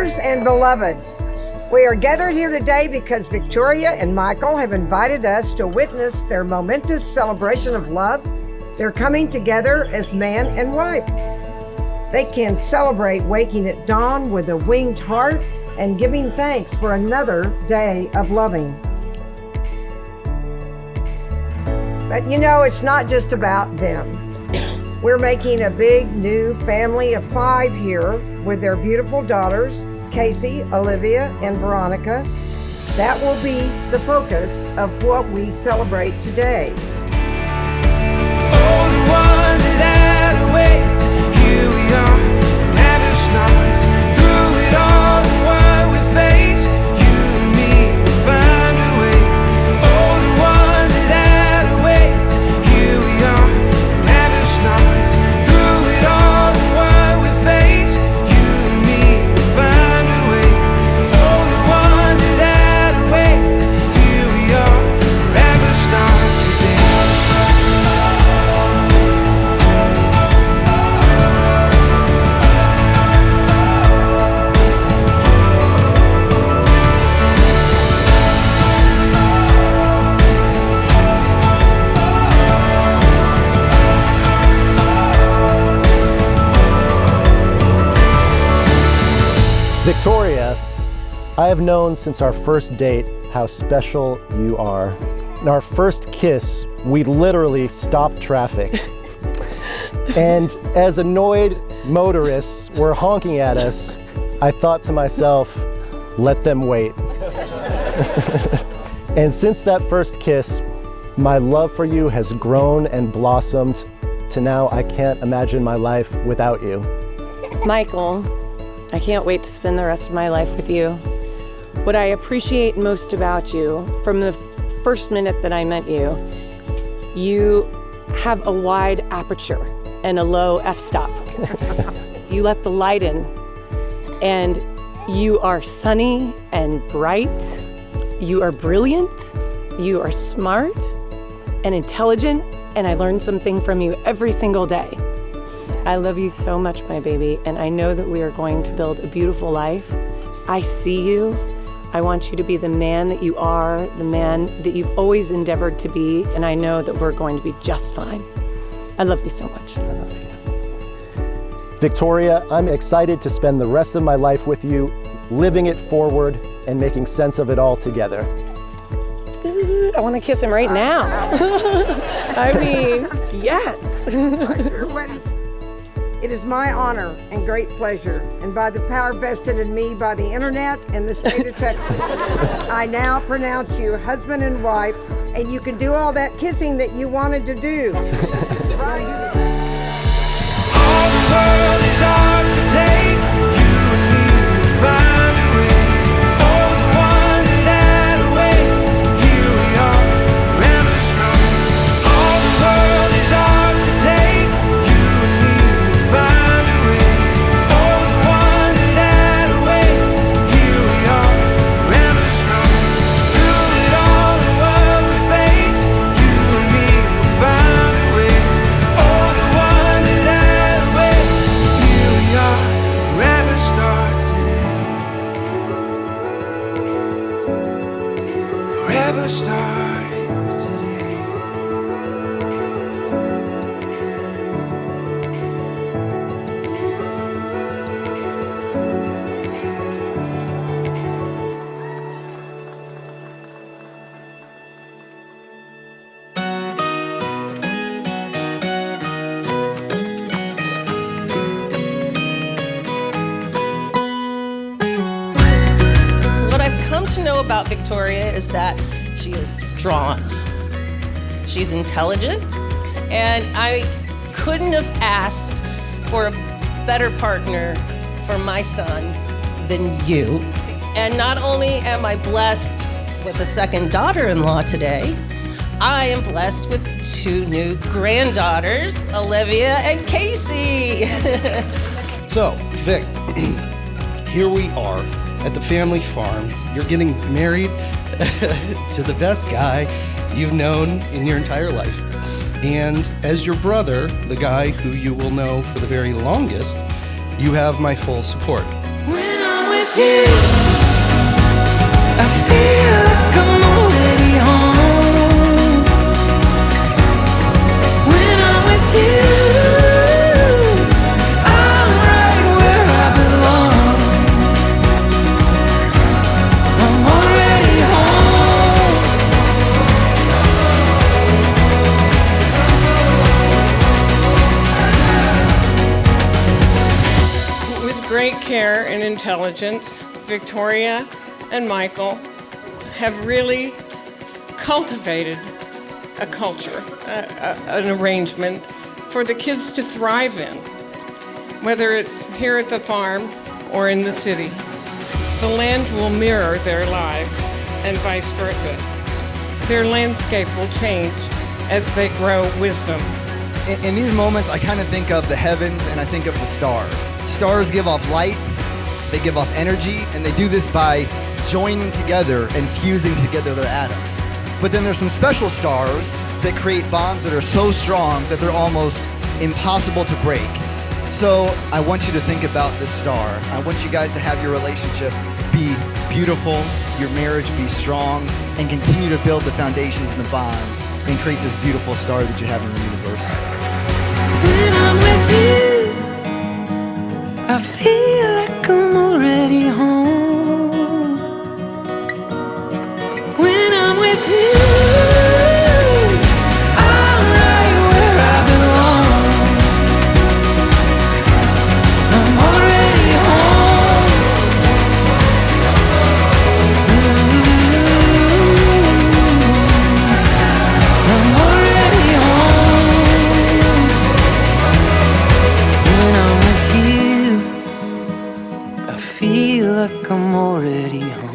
Sisters and beloveds, we are gathered here today because Victoria and Michael have invited us to witness their momentous celebration of love. They're coming together as man and wife. They can celebrate waking at dawn with a winged heart and giving thanks for another day of loving. But you know, it's not just about them. We're making a big new family of 5 here with their beautiful daughters, Casey, Olivia, and Veronica. That will be the focus of what we celebrate today. Oh, the wonder that awaits. Here we are, forever stars. Through it all, the world we face. You and me will find a way. Oh, the wonder that awaits. Here we are, forever stars. Through it all, the world we face. You and me will find a way. Oh, the wonder that awaits. Here we are, forever stars today. Victoria, I have known since our first date how special you are. In our first kiss, we literally stopped traffic. And as annoyed motorists were honking at us, I thought to myself, let them wait. And since that first kiss, my love for you has grown and blossomed to now I can't imagine my life without you. Michael, I can't wait to spend the rest of my life with you. What I appreciate most about you, from the first minute that I met you, you have a wide aperture and a low f-stop. You let the light in, and you are sunny and bright. You are brilliant, you are smart and intelligent, and I learn something from you every single day. I love you so much, my baby, and I know that we are going to build a beautiful life. I see you. I want you to be the man that you are, the man that you've always endeavored to be, and I know that we're going to be just fine. I love you so much. I love you. Victoria, I'm excited to spend the rest of my life with you, living it forward and making sense of it all together. I want to kiss him right now. I mean, yes. It is my honor and great pleasure, and by the power vested in me by the internet and the state of Texas, I now pronounce you husband and wife, and you can do all that kissing that you wanted to do. Right? All the world is ours to take. You and me will find a way. Oh, the wonder that awaits. Here we are, forever stars. All the world is ours to take. You and me will find a way. Oh, the wonder that awaits. Here we are, forever stars. Through it all, the world we face. You and me will find a way. Oh, the wonder that awaits. Here we are, forever starts today. Forever starts today. What I've come to know about Victoria is that she is strong, she's intelligent, and I couldn't have asked for a better partner for my son than you. And not only am I blessed with a second daughter-in-law today, I am blessed with 2 new granddaughters, Olivia and Casey. So, Vic, here we are at the family farm. You're getting married to the best guy you've known in your entire life. And as your brother, the guy who you will know for the very longest, you have my full support. When I'm with with you, I feel like I'm already home. When I'm with you, I'm right where I belong. I'm already home. With great care and intelligence, Victoria and Michael have really cultivated a culture, an arrangement for the kids to thrive in, whether it's here at the farm or in the city. The land will mirror their lives and vice versa. Their landscape will change as they grow wisdom. In these moments, I kind of think of the heavens and I think of the stars. Stars give off light, they give off energy, and they do this by joining together and fusing together their atoms. But then there's some special stars that create bonds that are so strong that they're almost impossible to break. So I want you to think about this star. I want you guys to have your relationship be beautiful, your marriage be strong, and continue to build the foundations and the bonds and create this beautiful star that you have in the universe. When I'm with you, I feel like I'm already home. When I'm with you, I'm right where I belong. I'm already home. I'm already home. When I'm with you, I feel like I'm already home.